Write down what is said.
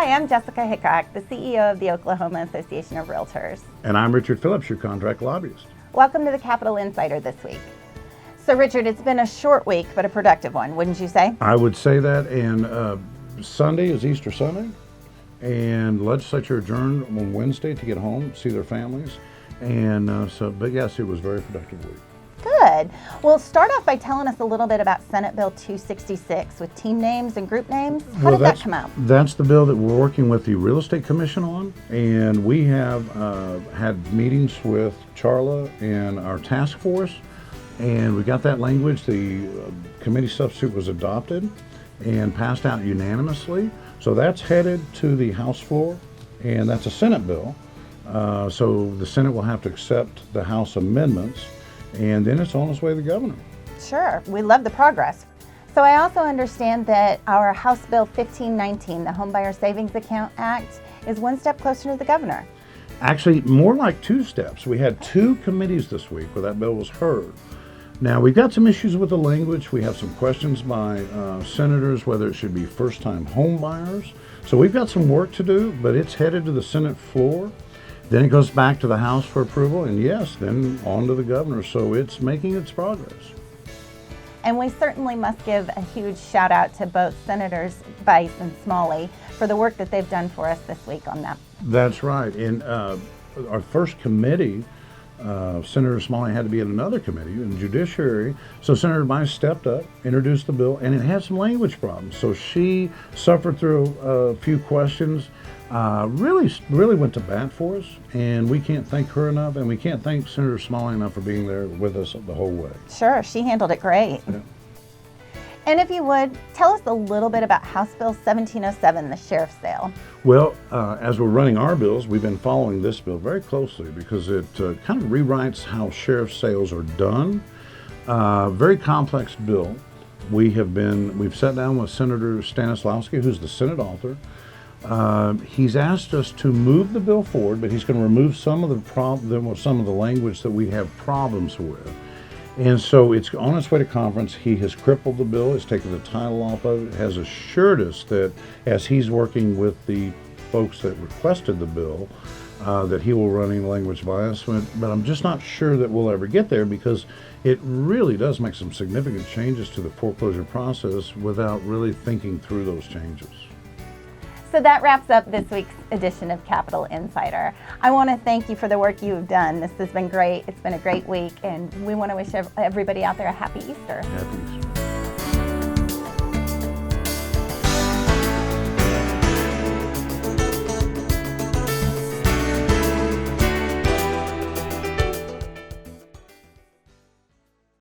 Hi, I'm Jessica Hickok, the CEO of the Oklahoma Association of Realtors. And I'm Richard Phillips, your contract lobbyist. Welcome to the Capital Insider this week. So Richard, it's been a short week, but a productive one, wouldn't you say? I would say that, and Sunday is Easter Sunday, and legislature adjourned on Wednesday to get home, see their families, and but yes, it was a very productive week. Good. Well, start off by telling us a little bit about Senate Bill 266 with team names and group names. How did that come out? That's the bill that we're working with the Real Estate Commission on, and we have had meetings with Charla and our task force, and we got that language. The committee substitute was adopted and passed out unanimously. So that's headed to the House floor, and that's a Senate bill. So the Senate will have to accept the House amendments, and then it's on its way to the governor. Sure, we love the progress. So I also understand that our House Bill 1519, the Homebuyer Savings Account Act, is one step closer to the governor. Actually, more like two steps. We had two committees this week where that bill was heard. Now, we've got some issues with the language. We have some questions by senators whether it should be first-time home buyers. So we've got some work to do, but it's headed to the Senate floor. Then it goes back to the House for approval, and yes, then on to the governor. So it's making its progress. And we certainly must give a huge shout out to both Senators Bice and Smalley for the work that they've done for us this week on that. That's right. In our first committee, Senator Smalley had to be in another committee, in Judiciary. So Senator Bice stepped up, introduced the bill, and it had some language problems. So she suffered through a few questions, really went to bat for us, and we can't thank her enough, and we can't thank Senator Smalley enough for being there with us the whole way. Sure, she handled it great. Yeah. And if you would, tell us a little bit about House Bill 1707, the sheriff's sale. Well, as we're running our bills, we've been following this bill very closely because it kind of rewrites how sheriff sales are done. Very complex bill. We've sat down with Senator Stanislawski, who's the Senate author. He's asked us to move the bill forward, but he's going to remove some of the language that we have problems with. And so it's on its way to conference. He has crippled the bill. He's taken the title off of it. Has assured us that as he's working with the folks that requested the bill, that he will run any language by us. But I'm just not sure that we'll ever get there because it really does make some significant changes to the foreclosure process without really thinking through those changes. So that wraps up this week's edition of Capital Insider. I want to thank you for the work you've done. This has been great. It's been a great week, and we want to wish everybody out there a happy Easter. Happy Easter.